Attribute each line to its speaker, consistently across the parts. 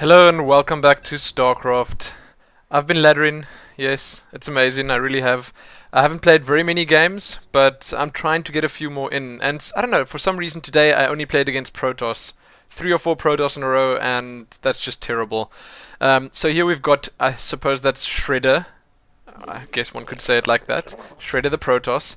Speaker 1: Hello and welcome back to StarCraft. I've been laddering, yes, it's amazing, I really have. I haven't played very many games, but I'm trying to get a few more in. And I don't know, for some reason today I only played against Protoss. 3 or 4 Protoss in a row, and that's just terrible. So here we've got, I suppose that's Shredder. I guess one could say it like that. Shredder the Protoss.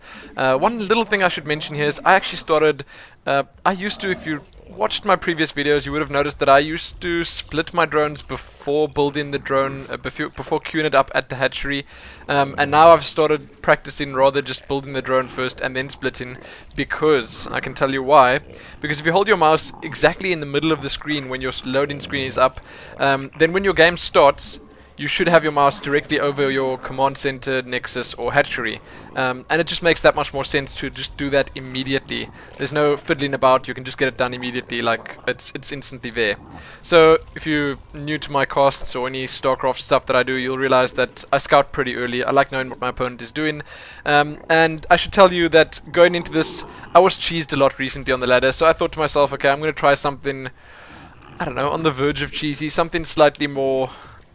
Speaker 1: One little thing I should mention here is I actually started... I used to, if you watched my previous videos, you would have noticed that I used to split my drones before building the drone, before queuing it up at the hatchery. And now I've started practicing rather just building the drone first and then splitting, because I can tell you why. Because if you hold your mouse exactly in the middle of the screen when your loading screen is up, then when your game starts, you should have your mouse directly over your command center, nexus, or hatchery. And it just makes that much more sense to just do that immediately. There's no fiddling about, you can just get it done immediately, like it's instantly there. So if you're new to my casts or any StarCraft stuff that I do, you'll realize that I scout pretty early. I like knowing what my opponent is doing. And I should tell you that going into this, I was cheesed a lot recently on the ladder, so I thought to myself, okay, I'm going to try something, I don't know, on the verge of cheesy, something slightly more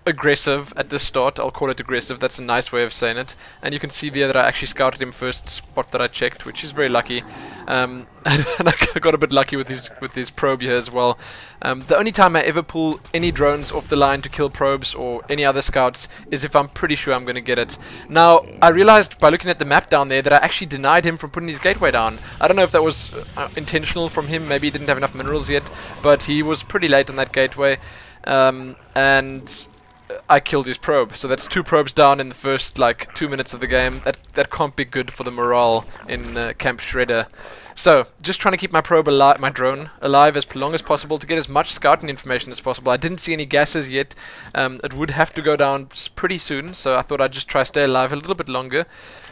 Speaker 1: aggressive at the start. I'll call it aggressive, that's a nice way of saying it. And you can see there that I actually scouted him first spot that I checked, which is very lucky. And I got a bit lucky with his probe here as well. The only time I ever pull any drones off the line to kill probes or any other scouts is if I'm pretty sure I'm going to get it. Now, I realized by looking at the map down there that I actually denied him from putting his gateway down. I don't know if that was intentional from him, maybe he didn't have enough minerals yet, but he was pretty late on that gateway. And I killed his probe, so that's 2 probes down in the first like 2 minutes of the game. That can't be good for the morale in Camp Shredder. So just trying to keep my probe alive, my drone alive as long as possible to get as much scouting information as possible. I didn't see any gases yet. It would have to go down pretty soon, so I thought I'd just try to stay alive a little bit longer,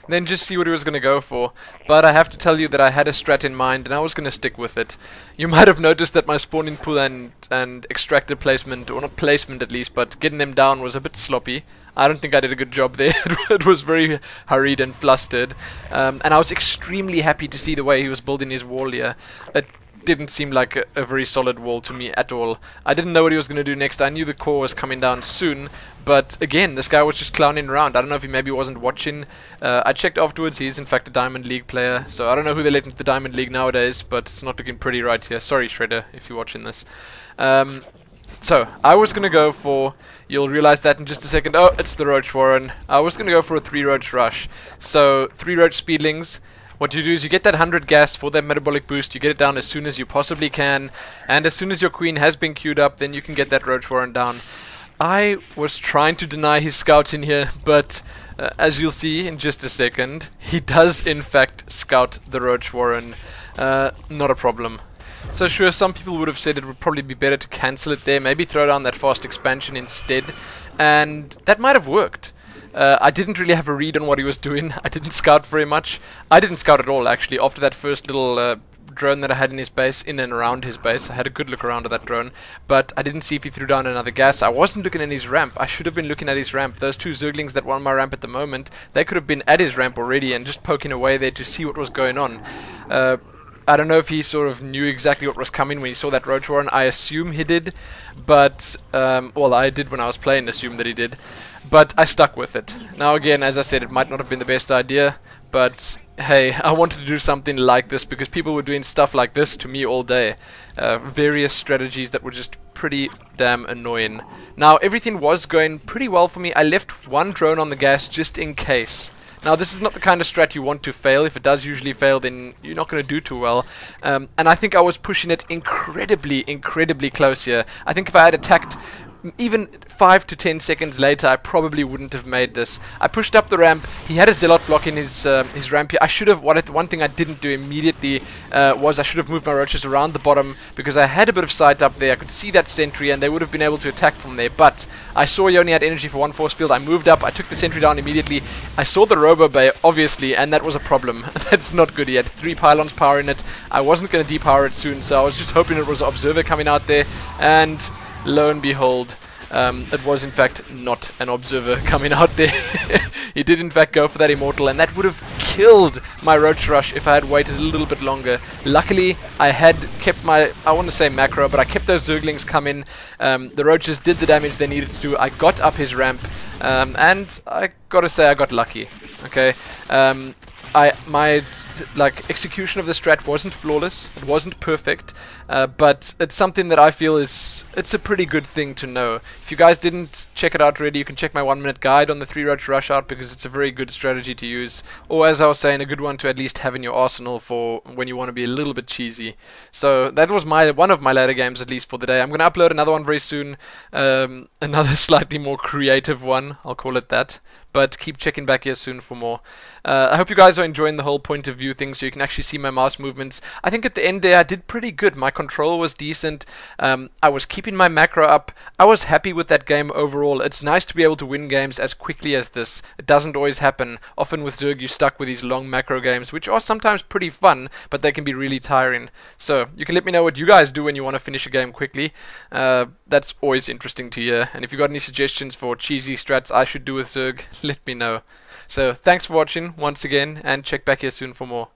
Speaker 1: then just see what he was going to go for. But I have to tell you that I had a strat in mind and I was going to stick with it. You might have noticed that my spawning pool and extractor placement, or not placement at least, but getting them down was a bit sloppy. I don't think I did a good job there. It was very hurried and flustered. And I was extremely happy to see the way he was building his wall here. It didn't seem like a very solid wall to me at all. I didn't know what he was going to do next. I knew the core was coming down soon. But again, this guy was just clowning around. I don't know if he maybe wasn't watching. I checked afterwards. He's in fact a Diamond League player. So I don't know who they let into the Diamond League nowadays, but it's not looking pretty right here. Sorry, Shredder, if you're watching this. So I was going to go for... You'll realize that in just a second. Oh, it's the Roach Warren. I was going to go for a 3 Roach rush. So 3 Roach Speedlings. What you do is you get that 100 gas for that metabolic boost. You get it down as soon as you possibly can. And as soon as your queen has been queued up, then you can get that Roach Warren down. I was trying to deny his scout in here, but as you'll see in just a second, he does in fact scout the Roach Warren. Not a problem. So sure, some people would have said it would probably be better to cancel it there, maybe throw down that fast expansion instead, and that might have worked. I didn't really have a read on what he was doing. I didn't scout very much. I didn't scout at all, actually, after that first little drone that I had in his base, in and around his base. I had a good look around at that drone, but I didn't see if he threw down another gas. I wasn't looking at his ramp. I should have been looking at his ramp. Those 2 Zerglings that were on my ramp at the moment, they could have been at his ramp already and just poking away there to see what was going on. I don't know if he sort of knew exactly what was coming when he saw that Roach Warren. I assume he did, but, well, I did when I was playing, assume that he did, but I stuck with it. Now again, as I said, it might not have been the best idea, but hey, I wanted to do something like this because people were doing stuff like this to me all day. Various strategies that were just pretty damn annoying. Now, everything was going pretty well for me. I left 1 drone on the gas just in case. Now, this is not the kind of strat you want to fail. If it does usually fail, then you're not going to do too well. And I think I was pushing it incredibly close here. I think if I had attacked even 5 to 10 seconds later, I probably wouldn't have made this. I pushed up the ramp. He had a Zealot blocking his ramp here. I should have... One thing I didn't do immediately was I should have moved my roaches around the bottom because I had a bit of sight up there. I could see that sentry and they would have been able to attack from there. But I saw he only had energy for 1 force field. I moved up. I took the sentry down immediately. I saw the Robo Bay, obviously, and that was a problem. That's not good. He had 3 pylons powering it. I wasn't going to depower it soon, so I was just hoping it was an Observer coming out there. And lo and behold, it was in fact not an Observer coming out there. He did in fact go for that Immortal, and that would have killed my Roach Rush if I had waited a little bit longer. Luckily, I had kept my, I want to say macro, but I kept those Zerglings coming. The Roaches did the damage they needed to do. I got up his ramp, and I gotta say I got lucky. Okay, my execution of the strat wasn't flawless, it wasn't perfect, but it's something that I feel it's a pretty good thing to know. If you guys didn't check it out already, you can check my 1-minute guide on the 3-Roach Rush out, because it's a very good strategy to use, or as I was saying, a good one to at least have in your arsenal for when you want to be a little bit cheesy. So that was one of my ladder games, at least for the day. I'm going to upload another one very soon, another slightly more creative one, I'll call it that. But keep checking back here soon for more. I hope you guys are enjoying the whole point of view thing, so you can actually see my mouse movements. I think at the end there I did pretty good. My control was decent. I was keeping my macro up. I was happy with that game overall. It's nice to be able to win games as quickly as this. It doesn't always happen. Often with Zerg you're stuck with these long macro games, which are sometimes pretty fun, but they can be really tiring. So you can let me know what you guys do when you want to finish a game quickly. That's always interesting to hear. And if you've got any suggestions for cheesy strats I should do with Zerg, let me know. So thanks for watching once again, and check back here soon for more.